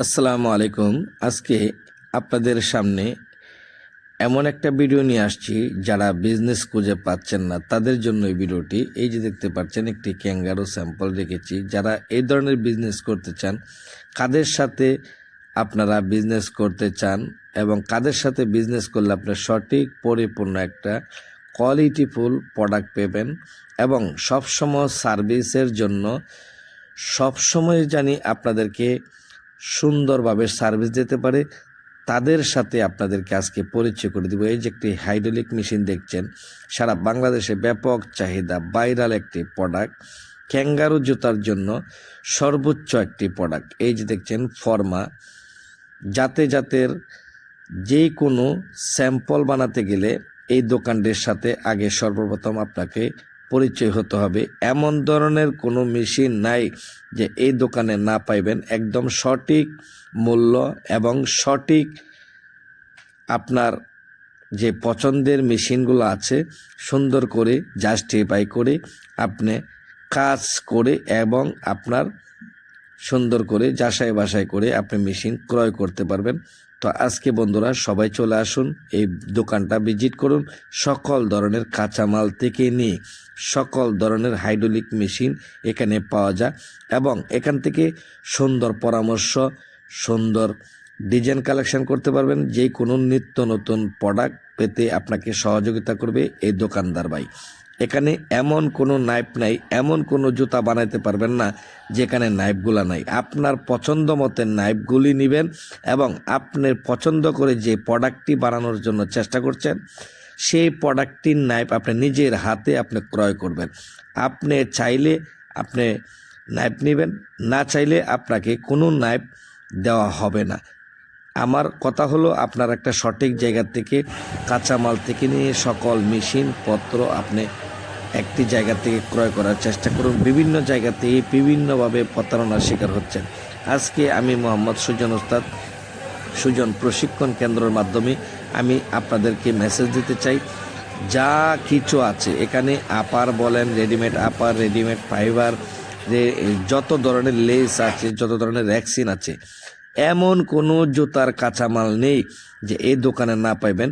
আসসালামু আলাইকুম। আজকে আপনাদের সামনে এমন একটা ভিডিও নিয়ে আসছি, যারা বিজনেস খুঁজে পাচ্ছেন না তাদের জন্য এই ভিডিওটি। এই যে দেখতে পাচ্ছেন, একটি ক্যাঙ্গারু স্যাম্পল রেখেছি। যারা এই ধরনের বিজনেস করতে চান, কাদের সাথে আপনারা বিজনেস করতে চান এবং কাদের সাথে বিজনেস করলে আপনার সঠিক পরিপূর্ণ একটা কোয়ালিটিফুল প্রোডাক্ট পাবেন এবং সবসময় সার্ভিসের জন্য সবসময় জানি আপনাদেরকে সুন্দরভাবে সার্ভিস দিতে পারে, তাদের সাথে আপনাদেরকে আজকে পরিচয় করে দিব। এই যে একটি হাইড্রোলিক মেশিন দেখছেন, সারা বাংলাদেশে ব্যাপক চাহিদা, ভাইরাল একটি প্রোডাক্ট, ক্যাঙ্গারু জুতার জন্য সর্বোচ্চ একটি প্রোডাক্ট। এই যে দেখছেন ফর্মা, জাতের যে কোনো স্যাম্পল বানাতে গেলে এই দোকানটির সাথে আগে সর্বপ্রথম আপনাকে পরিচয় হতে হবে। এমন ধরনের কোনো মেশিন নাই যে এই দোকানে না পাইবেন। একদম সঠিক মূল্য এবং সঠিক আপনার যে পছন্দের মেশিনগুলো আছে, সুন্দর করে জাস্টিফাই করে আপনি কাজ করে এবং আপনার সুন্দর করে যাচাই বাছাই করে আপনি মেশিন ক্রয় করতে পারবেন। তো আজকে বন্ধুরা সবাই চলে আসুন, এই দোকানটা ভিজিট করুন। সকল ধরনের কাঁচামাল থেকে নিয়ে সকল ধরনের হাইড্রোলিক মেশিন এখানে পাওয়া যায় এবং এখান থেকে সুন্দর পরামর্শ, সুন্দর ডিজাইন কালেকশন করতে পারবেন। যে কোনো নিত্য নতুন প্রোডাক্ট পেতে আপনাকে সহযোগিতা করবে এই দোকানদার ভাই। এখানে এমন কোনো নাইফ নাই, এমন কোনো জুতা বানাইতে পারবেন না যেখানে নাইফগুলো নাই। আপনার পছন্দ মতো নাইফগুলি নেবেন এবং আপনার পছন্দ করে যে প্রোডাক্টটি বানানোর জন্য চেষ্টা করছেন, সেই প্রোডাক্টটির নাইফ আপনি নিজের হাতে আপনি ক্রয় করবেন। আপনি চাইলে আপনি নাইফ নেবেন, না চাইলে আপনাকে কোনো নাইফ দেওয়া হবে না। আমার কথা হলো, আপনার একটা সঠিক জায়গা থেকে কাঁচামাল থেকে নিয়ে সকল মেশিন পত্র আপনি একটি জায়গা থেকে ক্রয় করার চেষ্টা করুন। বিভিন্ন জায়গা থেকে বিভিন্নভাবে প্রতারণার শিকার হচ্ছেন। আজকে আমি মোহাম্মদ সুজন ওস্তাদ, সুজন প্রশিক্ষণ কেন্দ্রের মাধ্যমে আমি আপনাদেরকে মেসেজ দিতে চাই। যা কিছু আছে এখানে, আপার বলেন, রেডিমেড আপার, রেডিমেড ফাইবার, যত ধরনের লেস আছে, যত ধরনের র্যাক্সিন আছে, এমন কোনো জুতার কাঁচামাল নেই যে এই দোকানে না পাইবেন।